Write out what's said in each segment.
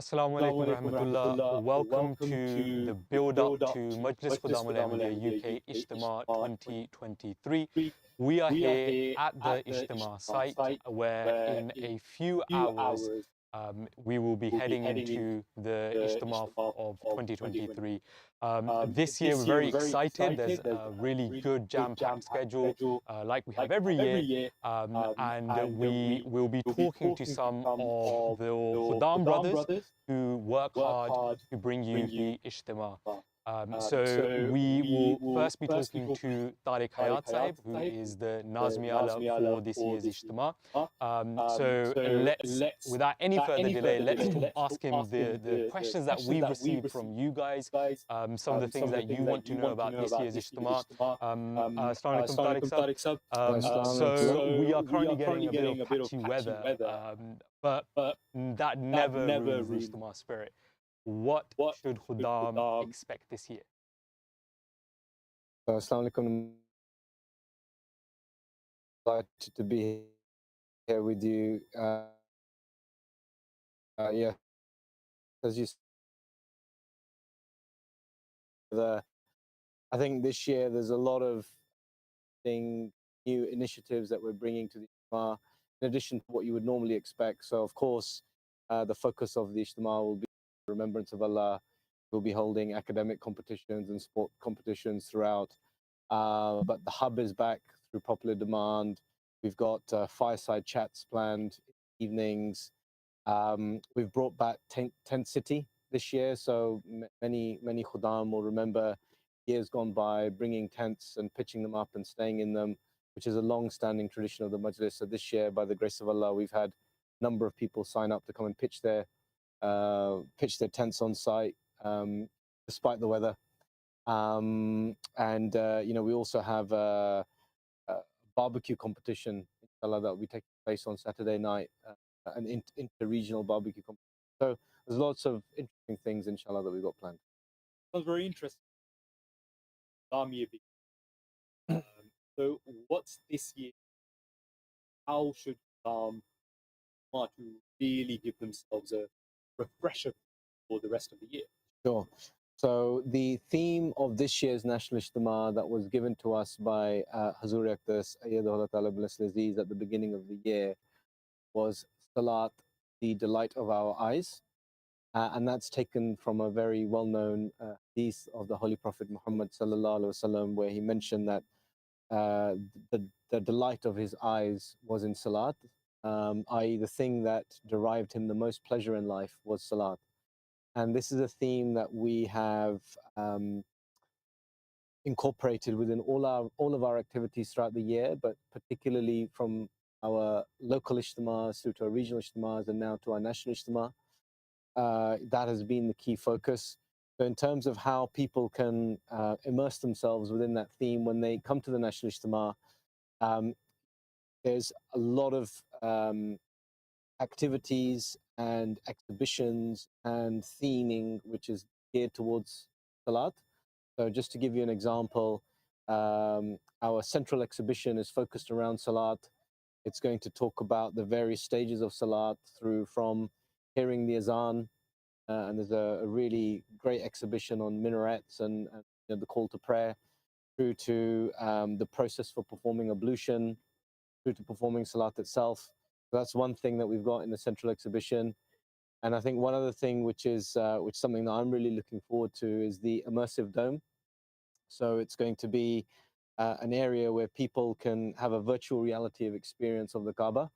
Assalamu alaikum rahmatullah. Welcome to the build-up to Majlis Khuddam al UK Ijtema 2023. We are here at the Ijtema site where in a few hours we will be heading into the Ijtema of 2023. This year we're very excited. There's a really good jam-packed schedule like we have every year, and we will be talking to some of the Khuddam brothers who work hard to bring you the Ijtema. So we will first be talking to Tariq Hayat Sahib, who is the Nazmiala for this year's Ijtema. So without any further delay, let's ask him the questions that we've received from you guys, some of the things that you want to know about this year's Ijtema. Assalamu alaikum, Tariq Sahib. So we are currently getting a bit of patchy weather, but that never ruins the Ijtema spirit. What should Khuddam expect this year? Assalamu alaikum. Glad to be here with you. Yeah, as you said, I think this year there's a lot of new initiatives that we're bringing to the Ijtema, in addition to what you would normally expect. So, of course, the focus of the Ijtema will be remembrance of Allah. We'll be holding academic competitions and sport competitions throughout. But the hub is back through popular demand. We've got fireside chats planned evenings. We've brought back Tent City this year, so many Khuddam will remember years gone by bringing tents and pitching them up and staying in them, which is a long-standing tradition of the Majlis. So this year, by the grace of Allah, we've had a number of people sign up to come and pitch their tents on site, despite the weather. And we also have a barbecue competition, inshallah, that will be taking place on Saturday night, an inter-regional barbecue competition. So there's lots of interesting things, inshallah, that we've got planned. Sounds very interesting. So what's this year? How should to really give themselves a refresher for the rest of the year? Sure. So the theme of this year's National Ijtema that was given to us by Hazur Aqdas Ayyadahullah Ta'ala bil Aziz at the beginning of the year was Salat, the delight of our eyes. And that's taken from a very well-known hadith of the Holy Prophet Muhammad sallallahu alaihi wasallam, where he mentioned that the delight of his eyes was in Salat, i.e. the thing that derived him the most pleasure in life was Salat. And this is a theme that we have incorporated within all of our activities throughout the year, but particularly from our local Ijtemas through to our regional Ijtemas and now to our national Ijtema. That has been the key focus. So in terms of how people can immerse themselves within that theme when they come to the National Ijtema, there's a lot of activities and exhibitions and theming which is geared towards Salat. So just to give you an example, our central exhibition is focused around Salat. It's going to talk about the various stages of Salat from hearing the Azan, and there's a really great exhibition on minarets and the call to prayer, through to the process for performing ablution, through to performing Salat itself. So that's one thing that we've got in the central exhibition. And I think one other thing which is something that I'm really looking forward to is the immersive dome. So it's going to be an area where people can have a virtual reality of experience of the Kaaba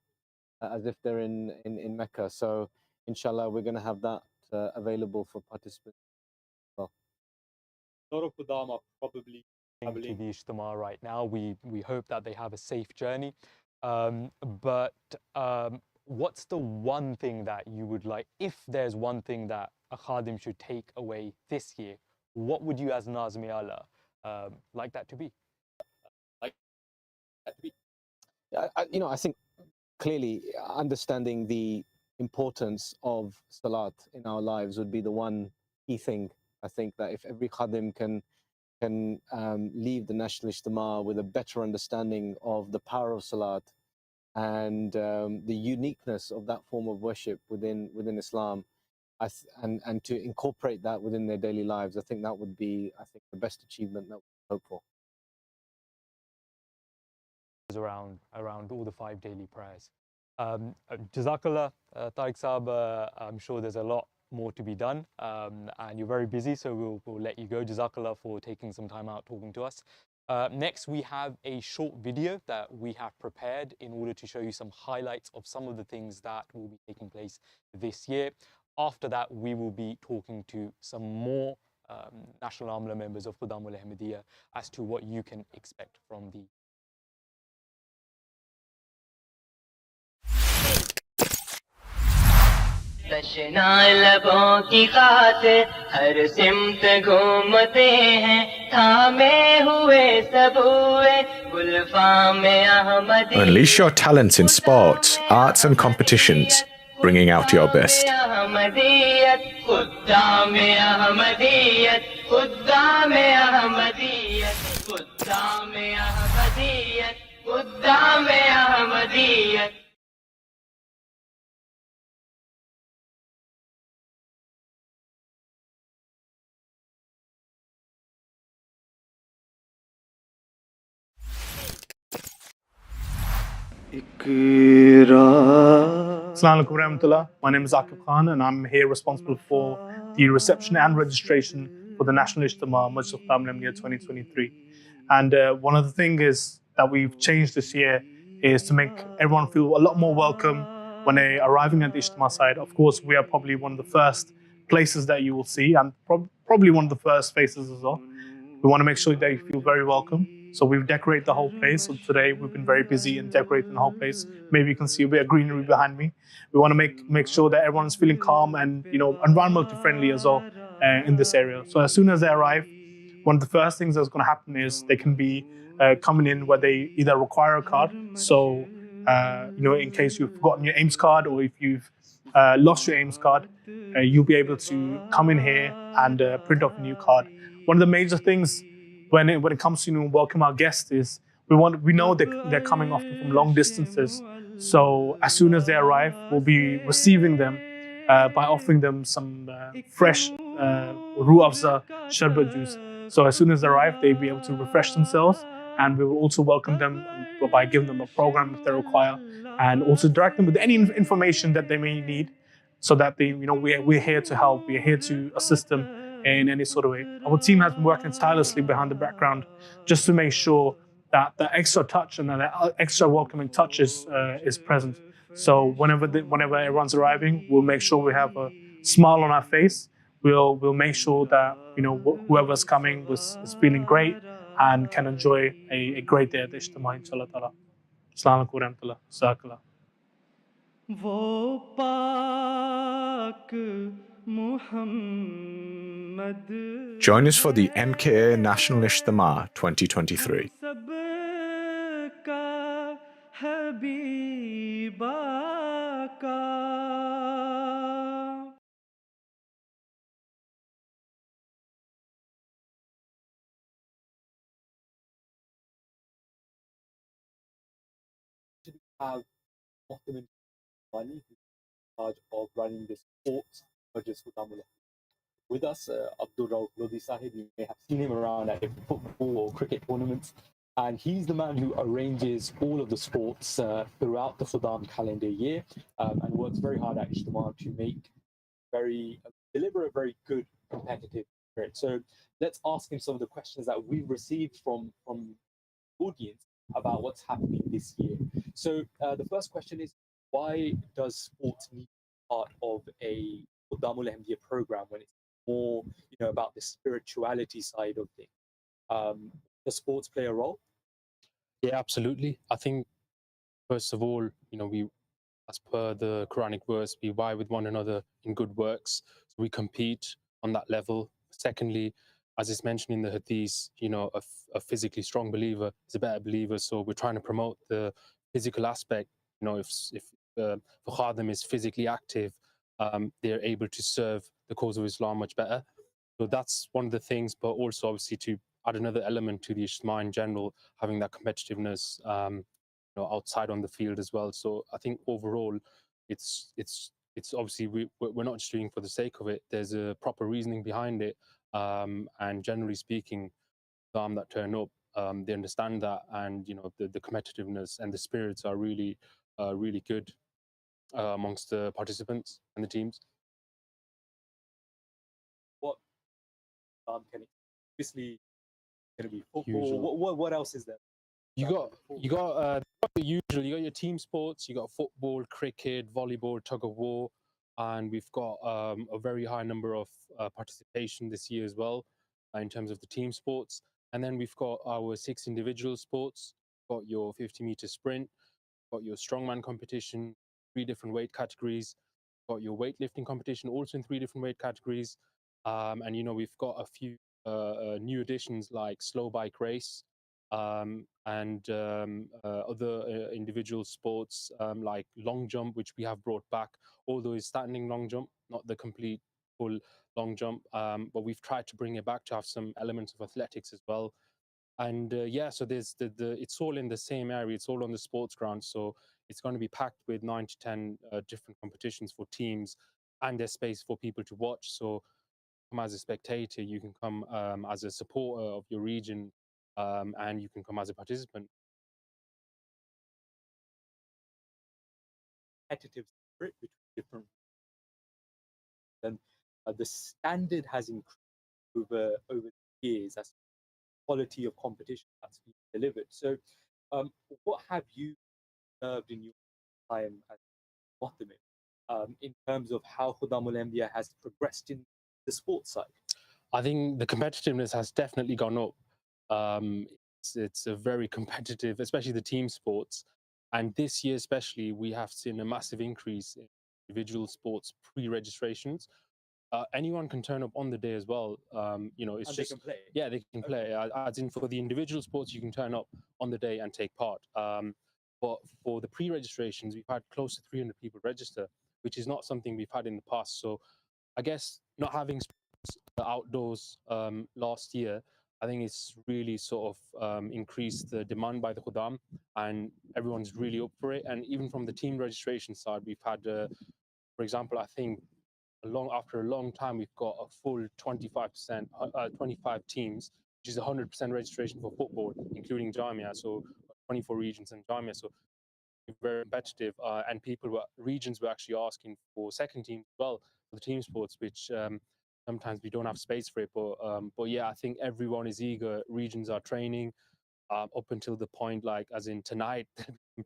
as if they're in Mecca. So inshallah, we're going to have that available for participants as well. A lot of Khuddam are probably traveling to the Ijtema right now. We hope that they have a safe journey. But what's the one thing that you would like, if there's one thing that a Khadim should take away this year, what would you as Nazmi Allah like that to be? I think clearly understanding the importance of Salat in our lives would be the one key thing. I think that if every Khadim can leave the National Ijtema with a better understanding of the power of Salat and the uniqueness of that form of worship within Islam, and to incorporate that within their daily lives. I think that would be, the best achievement that we hope for. Around all the 5 daily prayers. Jazakallah, Tariq Saab, I'm sure there's a lot more to be done, and you're very busy, so we'll let you go. Jazakallah for taking some time out talking to us. Next, we have a short video that we have prepared in order to show you some highlights of some of the things that will be taking place this year. After that, we will be talking to some more National Amla members of Khudam ul Ahmadiyya as to what you can expect from the तशना लबों की खातिर हर सिमत घूमते हैं थामे हुए सबूए गुलफामे Ahmadi Unleash your talents in sports, arts and competitions, bringing out your best. खुदामे Ahmadiyyat खुदामे Ahmadiyyat खुदामे Ahmadiyyat खुदामे Ahmadiyyat Assalamu alaikum warahmatullah. My name is Akib Khan and I'm here responsible for the reception and registration for the National Ijtema Majlis Khudam al Ahmadiyya 2023. And one of the things is that we've changed this year is to make everyone feel a lot more welcome when they're arriving at the Ijtema site. Of course, we are probably one of the first places that you will see and probably one of the first faces as well. We want to make sure that you feel very welcome. So we've decorated the whole place. So today we've been very busy in decorating the whole place. Maybe you can see a bit of greenery behind me. We want to make sure that everyone's feeling calm and environmentally friendly as well in this area. So as soon as they arrive, one of the first things that's going to happen is they can be coming in where they either require a card. So in case you've forgotten your AIMS card or if you've lost your AIMS card, you'll be able to come in here and print off a new card. One of the major things when it comes to welcome our guests is we know they're coming often from long distances. So as soon as they arrive, we'll be receiving them by offering them some fresh Ruh Afza Sharbat juice. So as soon as they arrive, they'll be able to refresh themselves, and we will also welcome them by giving them a program if they require, and also direct them with any information that they may need, so that we're here to help, we're here to assist them in any sort of way. Our team has been working tirelessly behind the background just to make sure that the extra touch and the extra welcoming touch is present. So whenever everyone's arriving, we'll make sure we have a smile on our face. We'll make sure that whoever's coming is feeling great and can enjoy a great day at the Ijtema, inshallah ta'ala. Assalamu alaikum warahmatullah. Jazakallah. वो पाक Muhammad Join us for the MKA National Ijtema 2023. सबका हबीब आका Have Ottoman Money, who's in charge of running the sports Majlis Khudam ul Ahmadiyya. With us, Abdul Rauf Lodi Sahib. You may have seen him around at football or cricket tournaments, and he's the man who arranges all of the sports throughout the Khudam calendar year, and works very hard at Ijtema to deliver a very good competitive spirit. So let's ask him some of the questions that we've received from the audience about what's happening this year. So the first question is, why does sports need to be part of a Khudam ul Ahmadiyya program when it's more about the spirituality side of things? Does sports play a role? Yeah, absolutely. I think first of all, we, as per the Quranic verse, we vie with one another in good works. So we compete on that level. Secondly, as is mentioned in the Hadith, a physically strong believer is a better believer. So we're trying to promote the physical aspect. If the Khadim is physically active, they're able to serve the cause of Islam much better. So that's one of the things, but also obviously to add another element to the Ijtema in general, having that competitiveness outside on the field as well. So I think overall, it's it's obviously we're not just doing for the sake of it. There's a proper reasoning behind it, and generally speaking, that turn up, they understand that, and the competitiveness and the spirits are really really good amongst the participants and the teams. What can it obviously going to be football? Usual. What else is there? You got the usual. You got your team sports. You got football, cricket, volleyball, tug of war, and we've got a very high number of participation this year as well in terms of the team sports. And then we've got our 6 individual sports. Got your 50-meter sprint. Got your strongman competition, 3 different weight categories. Got your weightlifting competition, also in 3 different weight categories. And we've got a few new additions like slow bike race. And other individual sports like long jump, which we have brought back, although it's standing long jump, not the complete full long jump, but we've tried to bring it back to have some elements of athletics as well. And yeah, so there's it's all in the same area, it's all on the sports ground, so it's going to be packed with 9 to 10 different competitions for teams, and there's space for people to watch. So come as a spectator, you can come as a supporter of your region, and you can come as a participant. Competitive spirit between different, then the standard has increased over the years as quality of competition that's been delivered. So, what have you observed in your time at Mohammed in terms of how Khuddamul Anbiya has progressed in the sports side? I think the competitiveness has definitely gone up. It's a very competitive, especially the team sports. And this year especially, we have seen a massive increase in individual sports pre-registrations. Anyone can turn up on the day as well. It's And just they can play. yeah, they can play. As in for the individual sports, you can turn up on the day and take part. But for the pre-registrations, we've had close to 300 people register, which is not something we've had in the past. So I guess not having outdoors last year, I think it's really sort of increased the demand by the Khuddam, and everyone's really up for it. And even from the team registration side, we've had, for example, I think after a long time, we've got a full 25%, 25 teams, which is 100% registration for football, including Jamia. So 24 regions in Jamia. So very competitive, and regions were actually asking for second team as well for the team sports, which sometimes we don't have space for it. But yeah, I think everyone is eager. Regions are training up until the point, like as in tonight,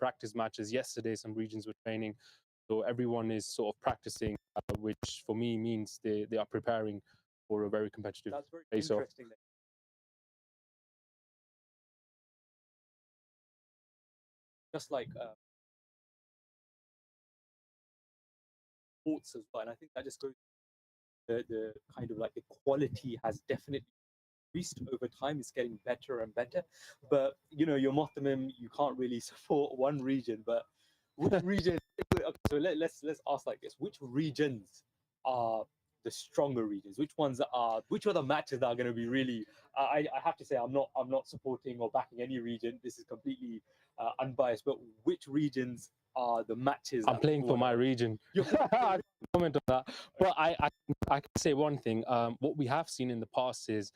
practice matches. Yesterday, some regions were training. So everyone is sort of practicing, which for me means they are preparing for a very competitive That's very face-off. interesting. Just like sports as well, and I think that just goes the kind of like the quality has definitely increased over time. It's getting better and better. But your Mohammed, you can't really support one region, but which region? So let's ask like this: which regions are the stronger regions? Which are the matches that are going to be really? I have to say I'm not supporting or backing any region. This is completely unbiased. But which regions are the matches? I'm playing for my region. I can't comment on that, but I can say one thing. What we have seen in the past is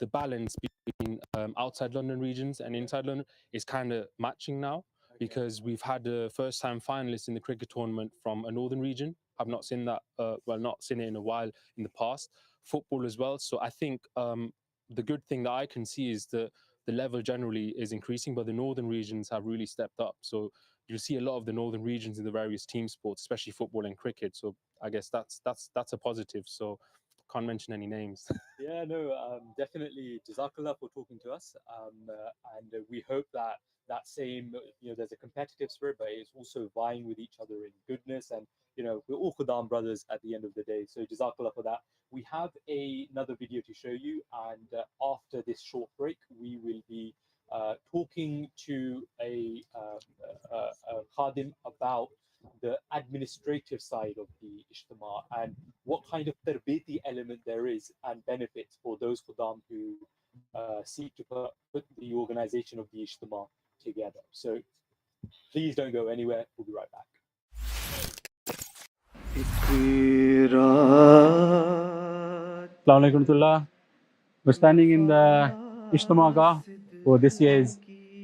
the balance between outside London regions and inside London is kind of matching now. Because we've had a first-time finalist in the cricket tournament from a northern region. I've not seen that, not seen it in a while in the past. Football as well. So I think the good thing that I can see is that the level generally is increasing, but the northern regions have really stepped up. So you'll see a lot of the northern regions in the various team sports, especially football and cricket. So I guess that's a positive. So can't mention any names. Yeah, no, definitely. Jazakallah for talking to us, and we hope that same, there's a competitive spirit, but it's also vying with each other in goodness, and we're all Khuddam brothers at the end of the day. So Jazakallah for that. We have another video to show you, and after this short break, we will be talking to a Khadim about the administrative side of the Ijtema and what kind of tarbiti element there is and benefits for those Khuddam who seek to put the organization of the Ijtema together. So please don't go anywhere. We'll be right back. Assalamu alaikum warahmatullah. We're standing in the Ijtema Gah for this year's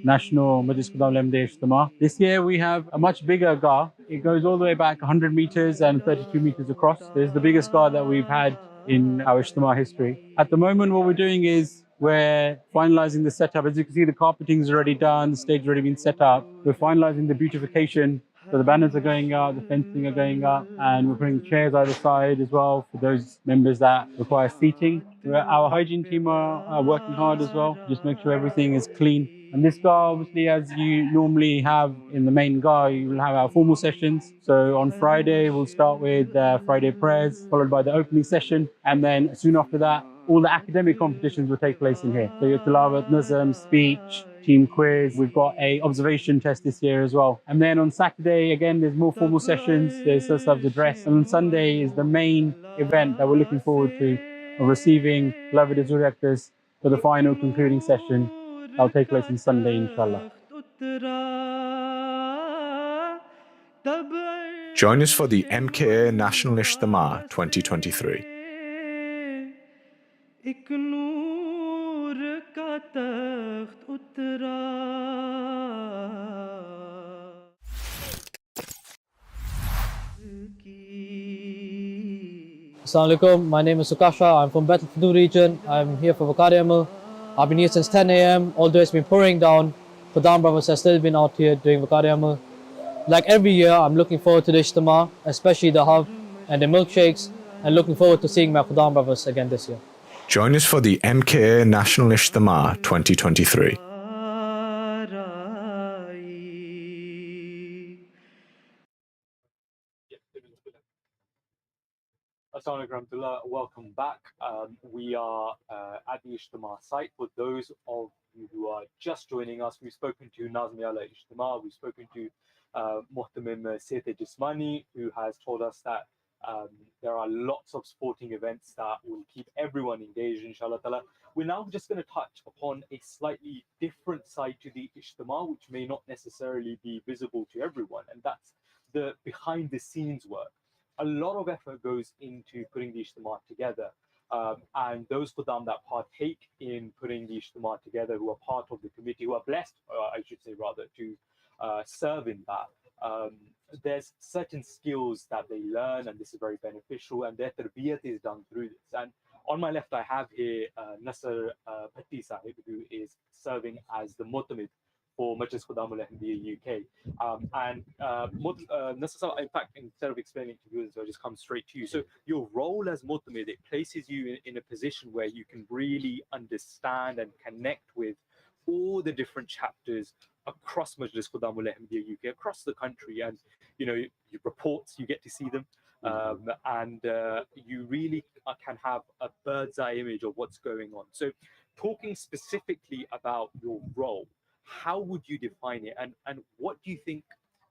National Majlis Qudam Ijtema. This year we have a much bigger Gah. It goes all the way back 100 meters and 32 meters across. It's the biggest Gah that we've had in our Ijtema history. At the moment, what we're doing is we're finalizing the setup. As you can see, the carpeting is already done, the stage has already been set up. We're finalizing the beautification. So the banners are going up, the fencing are going up, and we're putting chairs either side as well for those members that require seating. Our hygiene team are working hard as well, just make sure everything is clean. And this GAR, obviously, as you normally have in the main GAR, you will have our formal sessions. So on Friday, we'll start with Friday prayers, followed by the opening session. And then soon after that, all the academic competitions will take place in here. So your tilawat, nazm, speech, team quiz. We've got a observation test this year as well. And then on Saturday, again, there's more formal sessions. There's subs address. And on Sunday is the main event that we're looking forward to, of receiving beloved Azuri actors for the final concluding session. That'll take place on Sunday, inshallah. Join us for the MKA National Ijtema 2023. एक नूर का तख्त उतरा Assalamu alaikum, my name is Sukasha, I'm from Battle Fadu region, I'm here for Vakari Amal. I've been here since 10 a.m, although it's been pouring down. Fadam brothers have still been out here doing Vakari Amal. Like every year, I'm looking forward to the Ijtema, especially the hub and the milkshakes, and looking forward to seeing my Fadam brothers again this year. Join us for the MKA National Ijtema 2023. Assalamu alaikum warahmatullah. Welcome back. We are at the Ijtema site. For those of you who are just joining us, we've spoken to Nazmi Ala Ijtema, we've spoken to Muhtamim Sete Jismani, who has told us that there are lots of sporting events that will keep everyone engaged, inshallah ta'ala. We're now just going to touch upon a slightly different side to the Ijtema, which may not necessarily be visible to everyone, and that's the behind the scenes work. A lot of effort goes into putting the Ijtema together. And those Qudam that partake in putting the Ijtema together, who are part of the committee, who are blessed, I should say rather, to serve in that, there's certain skills that they learn, and this is very beneficial, and their tarbiyat is done through this. And on my left, I have here Nasser Bhatti Sahib, who is serving as the Mutamid for Majlis Qudam al-Ahmadiyya UK. Nasser, in fact, instead of explaining to viewers, I'll just come straight to you. So your role as Mutamid, it places you in a position where you can really understand and connect with all the different chapters across Majlis Qudam al-Ahmadiyya UK, across the country. And, you know, your reports, you get to see them. And you really can have a bird's eye image of what's going on. So talking specifically about your role, how would you define it, and what do you think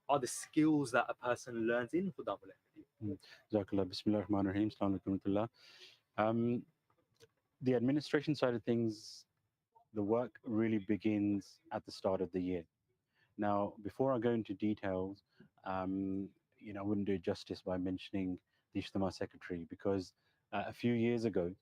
are the skills that a person learns in Qudam al-Ahmadiyya? Jazakallah, Bismillah ar-Rahman ar-Rahim, Assalamu alaikum warahmatullah. The administration side of things, the work really begins at the start of the year. Now, before I go into details, you know, I wouldn't do it justice by mentioning the Ijtema secretary, because a few years ago,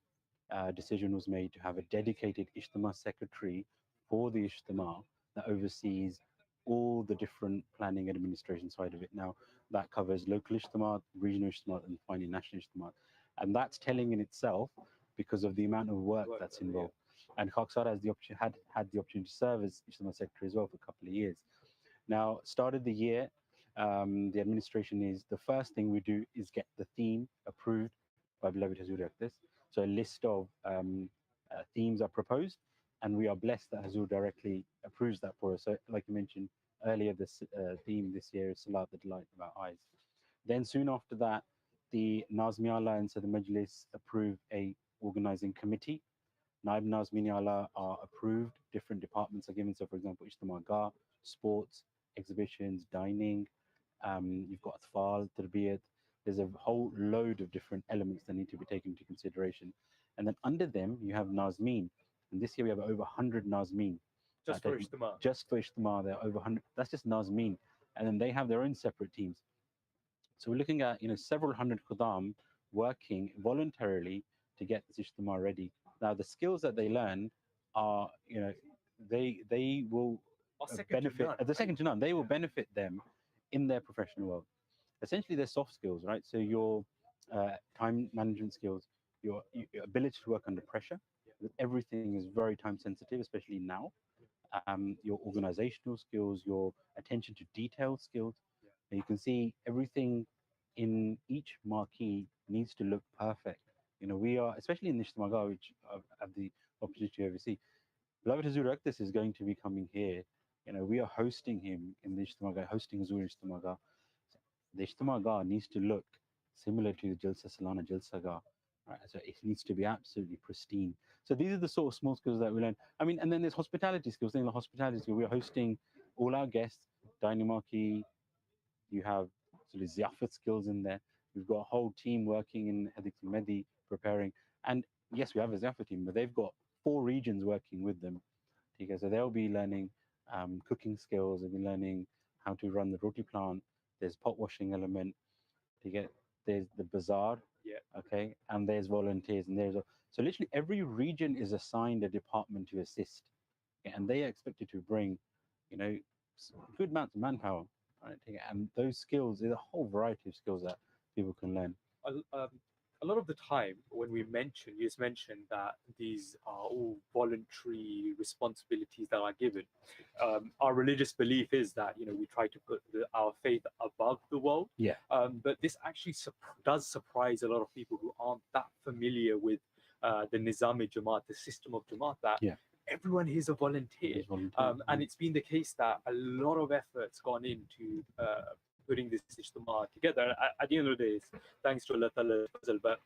a decision was made to have a dedicated Ijtema secretary for the Ijtema that oversees all the different planning and administration side of it. Now, that covers local Ijtema, regional Ijtema, and finally national Ijtema. And that's telling in itself because of the amount of work that's involved. And Khaksar has had the opportunity to serve as Ijtema secretary as well for a couple of years. Now, start of the year, the administration is, the first thing we do is get the theme approved by beloved Hazuri Akdas. So a list of themes are proposed, and we are blessed that Hazur directly approves that for us. So like you mentioned earlier, this theme this year is Salat, the delight of our eyes. Then soon after that, the Nazmi Ala and so the Majlis approve a organizing committee. Naib Nazmini Ala are approved, different departments are given. So for example, Ijtema Gah, sports, exhibitions, dining, you've got Atfal, Tarbiyat. There's a whole load of different elements that need to be taken into consideration. And then under them, you have Nazmeen. And this year we have over 100 Nazmeen. Just for Ijtema? Just for Ijtema, there are over 100. That's just Nazmeen. And then they have their own separate teams. So we're looking at several hundred Khuddam working voluntarily to get this Ijtema ready. Now the skills that they learn are they will benefit the second to none. They will benefit them in their professional world. Essentially, they're soft skills, right? So your time management skills, your ability to work under pressure. Everything is very time sensitive, especially now. Your organizational skills, your attention to detail skills. And you can see everything in each marquee needs to look perfect. We are, especially in Ijtema, which I have the opportunity to oversee. Beloved Hazur Aktis is going to be coming here. We are hosting him in the Ijtema, hosting Hazur Ijtema. The Ijtema needs to look similar to the Jalsa Salana Jalsa Gah. Right? So it needs to be absolutely pristine. So these are the sort of small skills that we learn. I mean, and then there's hospitality skills. In the hospitality skills, we're hosting all our guests, dining marquee. You have sort of ziyafat skills in there. We've got a whole team working in Hadik Mehdi preparing. And yes, we have a ziyafat team, but they've got 4 regions working with them. Okay, so they'll be learning cooking skills. They'll be learning how to run the roti plant. There's pot washing element. There's the bazaar. Okay, and there's volunteers, and so literally every region is assigned a department to assist, okay, and they are expected to bring, good amounts of manpower, right? Okay, and those skills, there's a whole variety of skills that people can learn. A lot of the time when you just mentioned that these are all voluntary responsibilities that are given. Our religious belief is that we try to put our faith above the world. Yeah. But this actually does surprise a lot of people who aren't that familiar with the Nizam-e Jamaat, the system of Jamaat, that everyone here is a volunteer. And it's been the case that a lot of effort's gone into putting this Ijtema together. At the end of the day, it's thanks to Allah Ta'ala, but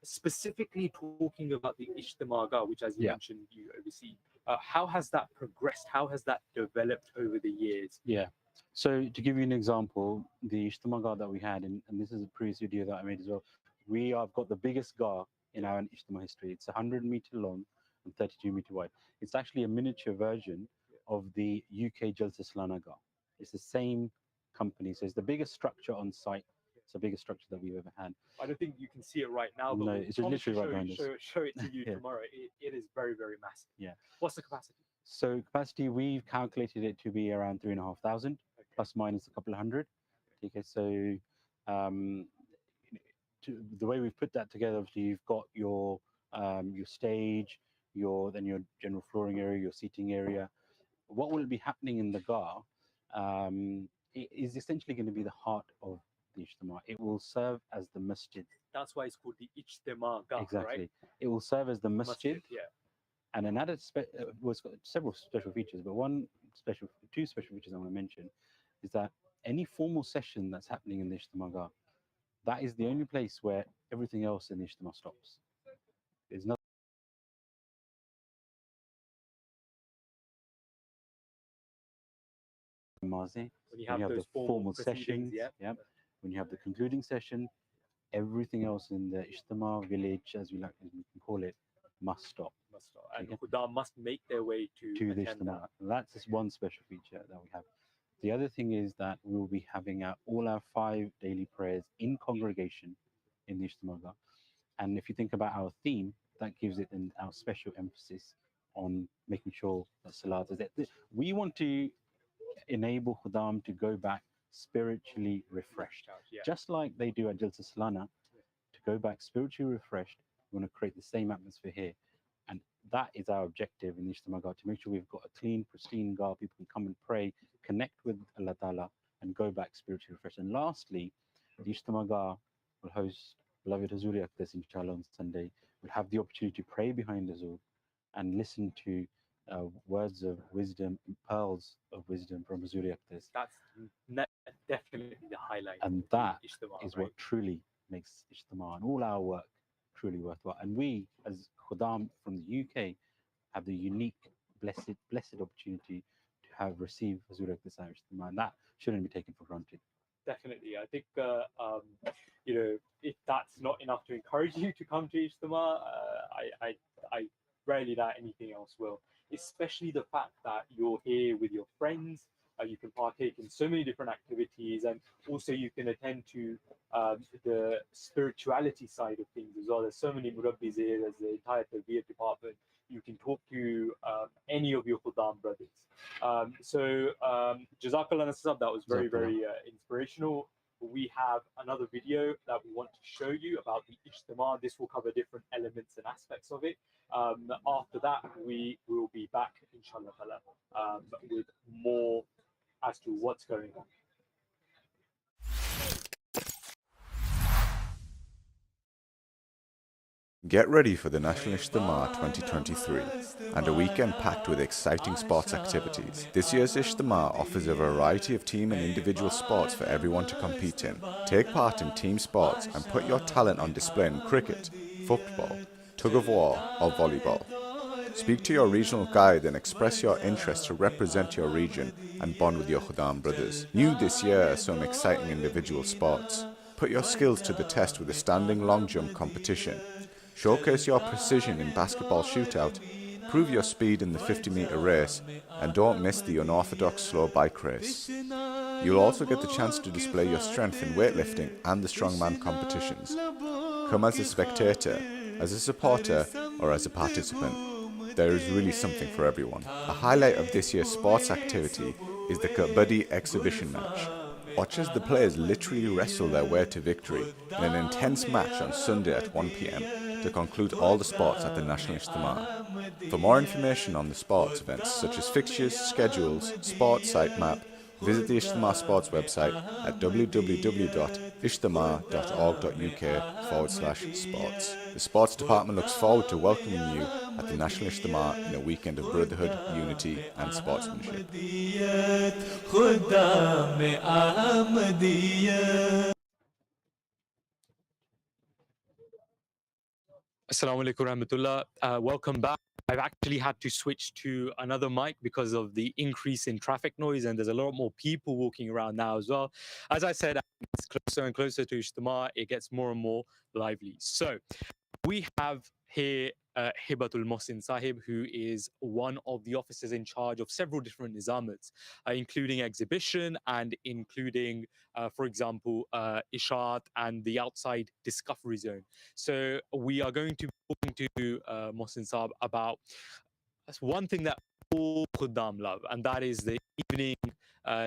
specifically talking about the Ijtema, which, as you mentioned, you oversee, how has that progressed? How has that developed over the years? Yeah. So to give you an example, the Ijtema that we had, and this is a previous video that I made as well, we have got the biggest Gar in our Ijtema history. It's 100-meter long and 32-meter wide. It's actually a miniature version of the UK Jalsa Salana Gar. It's the same company, so it's the biggest structure on site. It's the biggest structure that we've ever had. I don't think you can see it right now, but no, it's literally right behind us. Show it to you tomorrow. It is very, very massive. Yeah. What's the capacity? So capacity, we've calculated it to be around 3,500, plus minus a couple of hundred. Okay, so the way we've put that together, obviously you've got your stage, your general flooring area, your seating area. What will be happening in the Gar? It is essentially going to be the heart of the Ijtema. It will serve as the masjid. That's why it's called the Ijtema, exactly. Right? It will serve as the masjid. Yeah. And another, well, it's got several special features, but two special features I want to mention is that any formal session that's happening in the Ijtema, that is the only place where everything else in the Ijtema stops. There's nothing. When you have the formal sessions, when you have the concluding session, everything else in the Ijtema village, as we can call it, must stop. And Khuddam must make their way to the Ijtema. That's just one special feature that we have. The other thing is that we will be having all our 5 daily prayers in congregation in the Ijtema. And if you think about our theme, that gives it our special emphasis on making sure that Salat is there. We want to enable Khuddam to go back spiritually refreshed. Just like they do at Jalsa Salana, to go back spiritually refreshed, we want to create the same atmosphere here. And that is our objective in the Ijtema, to make sure we've got a clean, pristine Gar. People can come and pray, connect with Allah Ta'ala, and go back spiritually refreshed. And lastly, the Ijtema will host beloved Hazuri Aktis, inshallah, on Sunday. We'll have the opportunity to pray behind Hazur and listen to words of wisdom, pearls of wisdom from Hazuri Aktis. That's definitely the highlight. And that is what truly makes Ijtema and all our work truly worthwhile. And we, as Khuddam from the UK, have the unique, blessed opportunity to have received Hazur Aktis Ijtema, and that shouldn't be taken for granted. Definitely. I think, if that's not enough to encourage you to come to Ijtema, I rarely doubt anything else will. Especially the fact that you're here with your friends, You can partake in so many different activities, and also you can attend to the spirituality side of things as well. There's so many murabbis here. There's the entire Tarbiyat department. You can talk to any of your Khuddam brothers. Jazakallah Nasab, that was very, very inspirational. We have another video that we want to show you about the Ijtema. This will cover different elements and aspects of it. After that, we will be back, inshallah, with more as to what's going on. Get ready for the National Ijtema 2023 and a weekend packed with exciting sports activities. This year's Ijtema offers a variety of team and individual sports for everyone to compete in. Take part in team sports and put your talent on display in cricket, football, tug of war or volleyball. Speak to your regional guide and express your interest to represent your region and bond with your Khuddam brothers. New this year are some exciting individual sports. Put your skills to the test with a standing long jump competition. Showcase your precision in basketball shootout, prove your speed in the 50-meter race, and don't miss the unorthodox slow bike race. You'll also get the chance to display your strength in weightlifting and the strongman competitions. Come as a spectator, as a supporter, or as a participant. There is really something for everyone. A highlight of this year's sports activity is the Kabaddi exhibition match. Watch as the players literally wrestle their way to victory in an intense match on Sunday at 1 PM to conclude all the sports at the National Ijtema. For more information on the sports events such as fixtures, schedules, sports site map, visit the Ijtema Sports website at www.ijtema.org.uk/sports. The Sports Department looks forward to welcoming you at the National Ijtema in a weekend of brotherhood, unity and sportsmanship. Assalamu alaikum rahmatullah. Welcome back. I've actually had to switch to another mic because of the increase in traffic noise, and there's a lot more people walking around now as well. As I said, it's closer and closer to Ijtema, it gets more and more lively. So we have here Hibatul Mohsin Sahib, who is one of the officers in charge of several different nizamats, including exhibition and including, for example, Ishaat and the outside discovery zone. So we are going to be talking to Mohsin Sahib about one thing that all Khuddam love, and that is the evening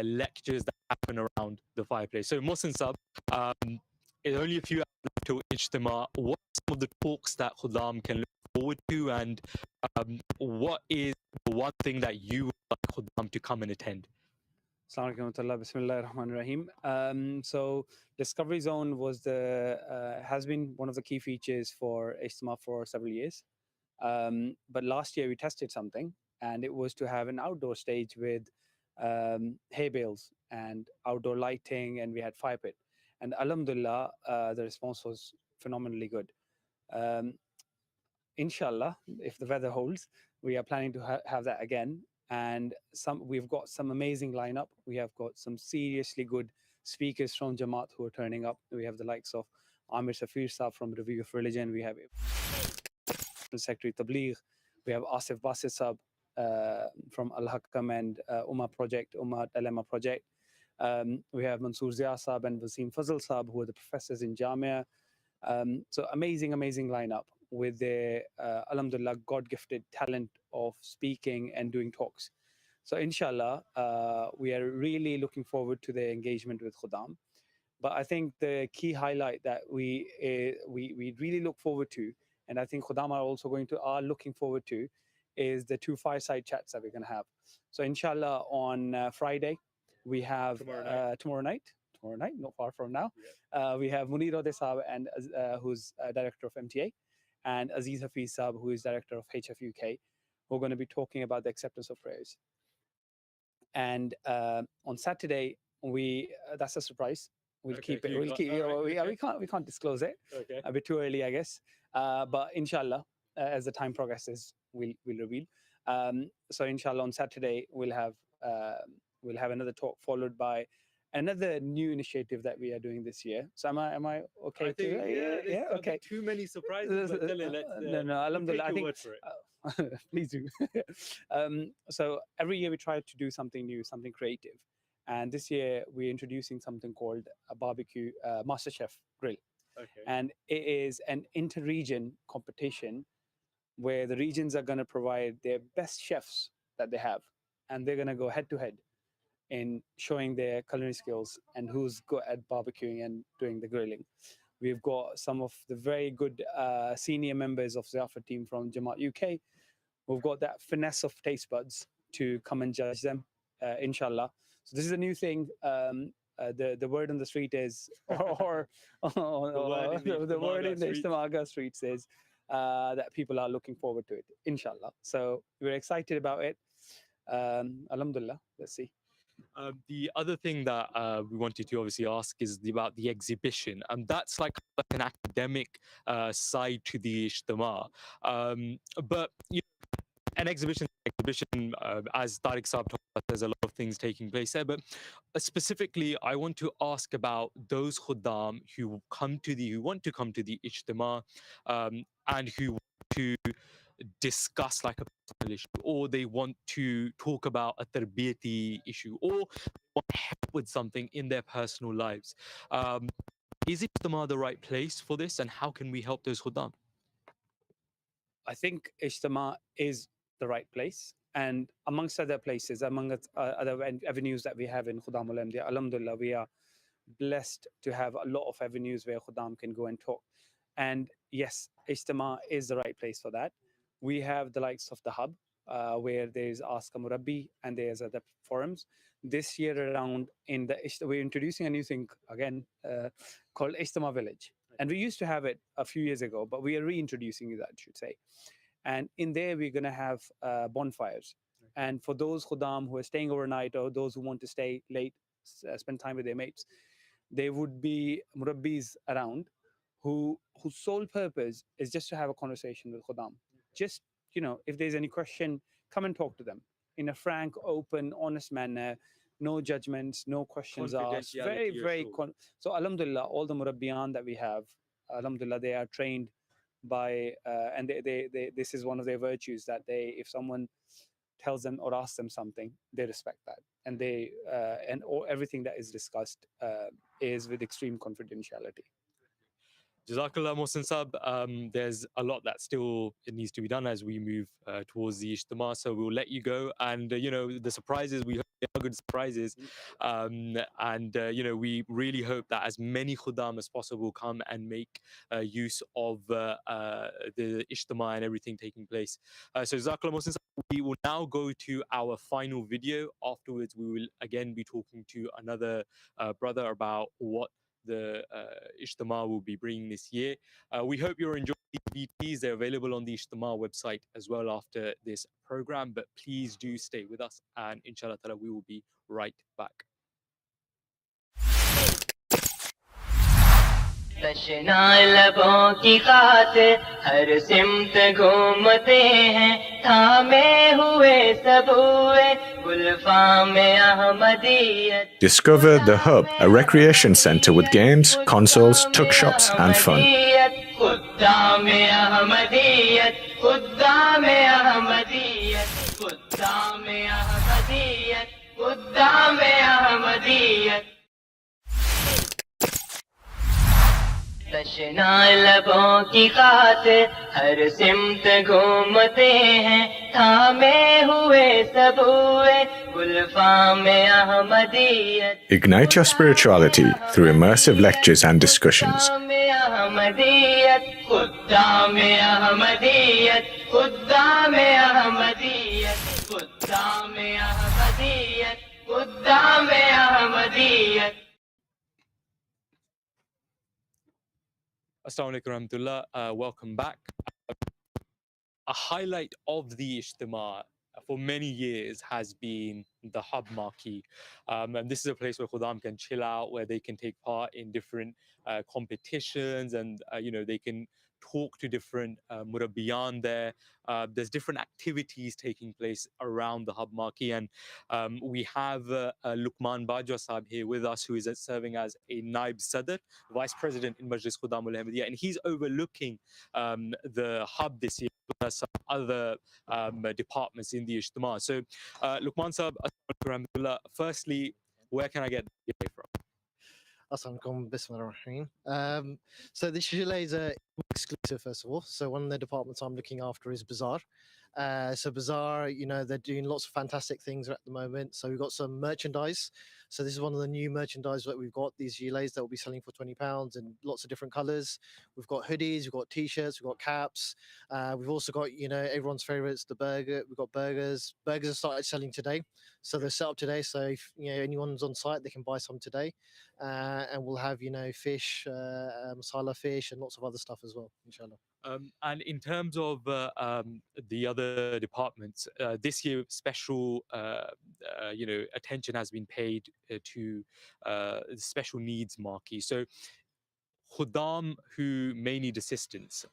lectures that happen around the fireplace. So Mohsin Sahib, it's only a few hours to Ijtema. What are some of the talks that Khuddam can look forward to, and what is the one thing that you would like Khuddam to come and attend? Assalamu alaikum warahmatullahi, bismillahir rahmanir rahim. So Discovery Zone was has been one of the key features for Ijtema for several years. But last year we tested something, and it was to have an outdoor stage with hay bales and outdoor lighting, and we had fire pit. And alhamdulillah, the response was phenomenally good. Inshallah, if the weather holds, we are planning to have that again. And we've got some amazing lineup. We have got some seriously good speakers from Jamaat who are turning up. We have the likes of Amir Safir Saab from Review of Religion. We have Secretary Tabligh. We have Asif Basit Saab from Al Hakam and Ummah Dilemma Project. We have Mansoor Zia Saab and Wasim Fazl Saab, who are the professors in Jamia. So amazing lineup with their alhamdulillah God-gifted talent of speaking and doing talks. So inshallah, we are really looking forward to the engagement with Khuddam. But I think the key highlight that we really look forward to, and I think Khuddam are looking forward to, is the 2 fireside chats that we're going to have. So inshallah on Friday, we have tomorrow night, not far from now, we have Munir Saab, and who's director of MTA, and Aziz Hafiz Saab, who is director of HF UK, who are going to be talking about the acceptance of prayers. And on Saturday, that's a surprise. We'll keep it. We can't disclose it. Okay. A bit too early, I guess. But inshallah, as the time progresses, we'll reveal. So inshallah, on Saturday we'll have another talk followed by another new initiative that we are doing this year. So am I okay? I think, okay. Too many surprises. But no, alhamdulillah. I think please do. So every year we try to do something new, something creative. And this year we're introducing something called a barbecue MasterChef grill. Okay. And it is an inter-region competition where the regions are going to provide their best chefs that they have, and they're going to go head to head in showing their culinary skills and who's good at barbecuing and doing the grilling. We've got some of the very good senior members of the Zafar team from Jamaat UK. We've got that finesse of taste buds to come and judge them, inshallah. So this is a new thing. The word on the street is, or the word in the Ijtema streets is that people are looking forward to it, inshallah. So we're excited about it. Alhamdulillah, let's see. The other thing that we wanted to obviously ask is about the exhibition, and that's like an academic side to the Ijtema. But an exhibition, as Tariq Saab told us, there's a lot of things taking place there. But specifically, I want to ask about those khuddam who want to come to the Ijtema, and who want to discuss like a personal issue, or they want to talk about a tarbiyati issue, or want help with something in their personal lives. Is Ijtema the right place for this, and how can we help those khuddam? I think Ijtema is the right place. And amongst other places, among other avenues that we have in Khuddam al-Ahmadiyya, alhamdulillah, we are blessed to have a lot of avenues where Khuddam can go and talk. And yes, Ijtema is the right place for that. We have the likes of the Hub, where there's Ask a Murabbi, and there's other forums. This year around, we're introducing a new thing again called Ijtema Village. And we used to have it a few years ago, but we are reintroducing it, I should say. And in there, we're going to have bonfires. And for those khuddam who are staying overnight, or those who want to stay late, spend time with their mates, there would be murabbis around whose sole purpose is just to have a conversation with khuddam. Just, if there's any question, come and talk to them in a frank, open, honest manner. No judgments, no questions asked. Very, very. So, alhamdulillah, all the murabbiyan that we have, alhamdulillah, they are trained by, and this is one of their virtues, that if someone tells them or asks them something, they respect that, and everything that is discussed is with extreme confidentiality. Jazakallah Mohsin Saab. There's a lot that still needs to be done as we move towards the Ijtema, so we'll let you go. And the surprises, we hope they are good surprises. We really hope that as many khuddam as possible come and make use of the Ijtema and everything taking place. So Jazakallah Mohsin Saab. We will now go to our final video. Afterwards, we will again be talking to another brother about what the Ijtema will be bringing this year. We hope you're enjoying these VTs. They're available on the Ijtema website as well after this program, but please do stay with us, and inshallah ta'ala we will be right back. तशना लबों की खातिर हर सिमत घूमते हैं, थामे हुए सब हुए गुलफाम Ahmadiyyat. Discover The Hub, a recreation centre with games, consoles, tuck shops and fun. खुद्दाम Ahmadiyyat, खुद्दाम Ahmadiyyat, खुद्दाम Ahmadiyyat, खुद्दाम Ahmadiyyat. तशना लबों की खातिर हर सिमत घूमते हैं, थामे हुए सब हुए गुलफाम Ahmadiyyat. Ignite your spirituality through immersive lectures and discussions. Ahmadiyyat, खुद्दाम Ahmadiyyat, खुद्दाम Ahmadiyyat, खुद्दाम Ahmadiyyat, खुद्दाम Ahmadiyyat. Assalamu alaikum warahmatullah. Welcome back. A highlight of the Ijtema for many years has been the Hub Marquee. And this is a place where khuddam can chill out, where they can take part in different competitions, and they can talk to different murabbiyan there. There's different activities taking place around the Hub Marquee, and we have Luqman Bajwa Saab here with us, who is serving as a Naib Sadr, Vice President in Majlis Khuddam al-Ahmadiyya, and he's overlooking the Hub this year. us some other departments in the Ijtema. So, Luqman Sahab, assalamu alaikum. Firstly, where can I get the gilet from? Assalamualaikum, Bismillahirrahmanirrahim. So this gilet is exclusive, first of all. So one of the departments I'm looking after is Bazaar. So Bazaar, you know, they're doing lots of fantastic things at the moment. So we've got some merchandise. So this is one of the new merchandise that we've got, these gilets that will be selling for £20 and lots of different colors. We've got hoodies, we've got t-shirts, we've got caps. We've also got, you know, everyone's favorites, the burger. We've got burgers. Burgers have started selling today. So they're set up today. So if, you know, anyone's on site, they can buy some today. And we'll have, you know, fish, masala fish and lots of other stuff as well, inshallah. And in terms of the other departments, this year special, you know, attention has been paid to the special needs Marquee. So, Khuddam who may need assistance,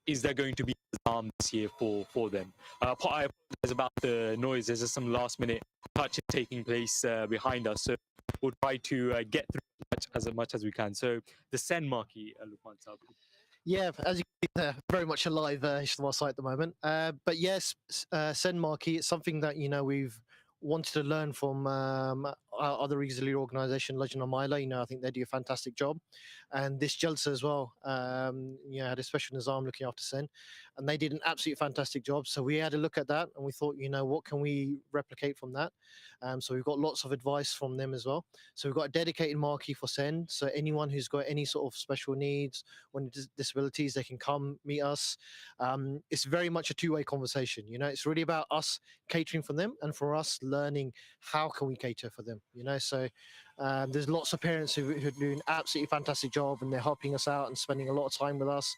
is there going to be Khuddam this year for them? I apologize about the noise. There's just some last minute touches taking place behind us, so we'll try to get through as much as we can. So, the Sen Marquee, Luqman Sahab. Yeah, as you can see, they're very much alive Ijtema site at the moment. But yes, Sen Marquee, it's something that, you know, we've wanted to learn from our other auxiliary organisation, Lajna Maila. You know, I think they do a fantastic job. And this Jalsa as well, you know, had a special Nizam looking after Sen. And they did an absolute fantastic job. So we had a look at that and we thought, you know, what can we replicate from that? So we've got lots of advice from them as well. So we've got a dedicated marquee for Sen. So anyone who's got any sort of special needs or disabilities, they can come meet us. It's very much a two-way conversation. You know, it's really about us catering for them and for us learning how can we cater for them. You know, so there's lots of parents who are doing an absolutely fantastic job and they're helping us out and spending a lot of time with us,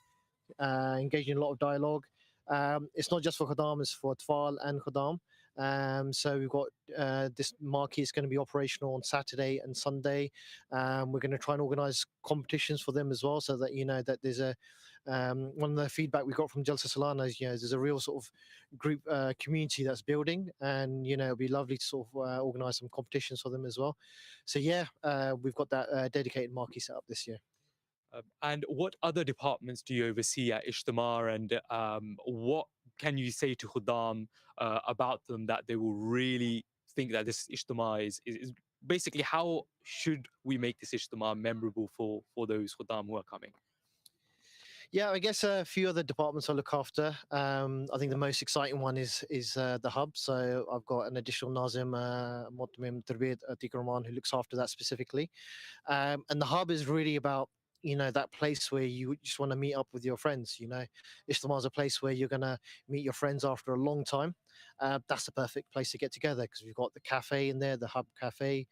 engaging in a lot of dialogue. It's not just for Khuddam, it's for Tfal and Khuddam. So we've got this marquee is going to be operational on Saturday and Sunday. We're going to try and organise competitions for them as well, so that, you know, that there's a one of the feedback we got from Jalsa Salana is, you know, there's a real sort of group community that's building, and, you know, it'd be lovely to sort of organise some competitions for them as well. So yeah, we've got that dedicated marquee set up this year. And what other departments do you oversee at Ijtema, and what can you say to Khuddam about them that they will really think that this Ijtema is basically, how should we make this Ijtema memorable for those Khuddam who are coming? Yeah, I guess a few other departments I look after. I think the most exciting one is the hub. So I've got an additional Nazim, Mutamim Tarbiyat Atiq Rahman, who looks after that specifically. And the hub is really about, you know, that place where you just want to meet up with your friends. You know, Ijtema is a place where you're going to meet your friends after a long time. That's the perfect place to get together, because we've got the cafe in there, the hub cafe,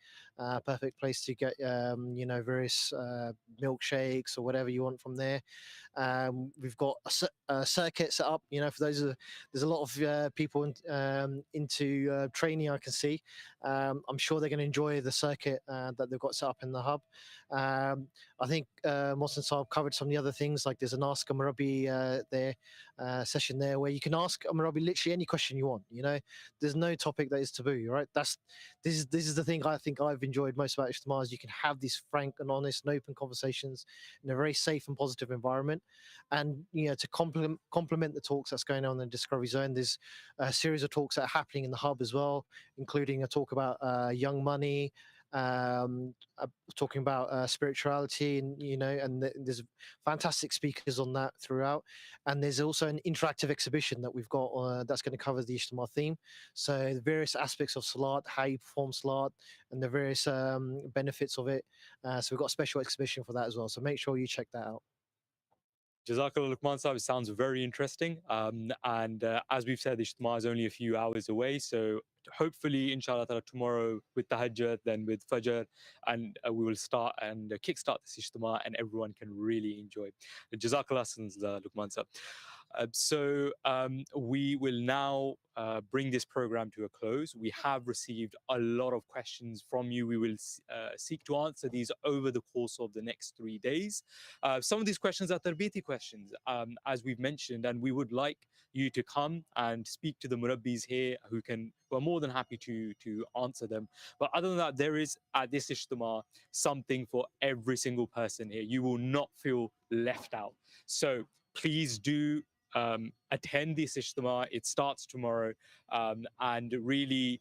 perfect place to get, you know, various milkshakes or whatever you want from there. We've got a circuit set up, you know, for those there's a lot of people into training, I can see. I'm sure they're going to enjoy the circuit that they've got set up in the hub. I think Mohsen Saab covered some of the other things, like there's an Ask a Marabi there session there where you can ask a Marabi literally any question you want. You know, there's no topic that is taboo, right? This is the thing I think I've enjoyed most about Ijtema, is you can have these frank and honest and open conversations in a very safe and positive environment. And, you know, to complement the talks that's going on in the Discovery Zone, there's a series of talks that are happening in the hub as well, including a talk about young money, talking about spirituality, and, you know, and there's fantastic speakers on that throughout. And there's also an interactive exhibition that we've got that's going to cover the Ijtema theme. So the various aspects of Salat, how you perform Salat, and the various benefits of it. So we've got a special exhibition for that as well. So make sure you check that out. Jazakallah Luqman Sahib, it sounds very interesting. And as we've said, Ijtema is only a few hours away. So hopefully, inshallah ta'ala, tomorrow with Tahajjud, then with Fajr, and we will start and kickstart this Ijtema, and everyone can really enjoy. Jazakallah Luqman Sahib. So we will now bring this program to a close. We have received a lot of questions from you. We will seek to answer these over the course of the next 3 days. Some of these questions are tarbiti questions, as we've mentioned, and we would like you to come and speak to the murabbis here who are more than happy to answer them. But other than that, there is at this Ijtema something for every single person here. You will not feel left out. So please do attend this Ijtema. It starts tomorrow, and really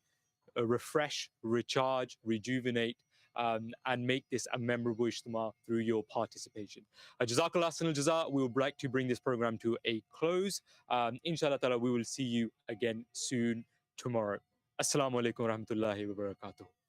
refresh, recharge, rejuvenate, and make this a memorable Ijtema through your participation. Jazakallah Sanal Jaza. We would like to bring this program to a close. Inshallah ta'ala, we will see you again soon tomorrow. Assalamu alaikum wa rahmatullahi wa barakatuh.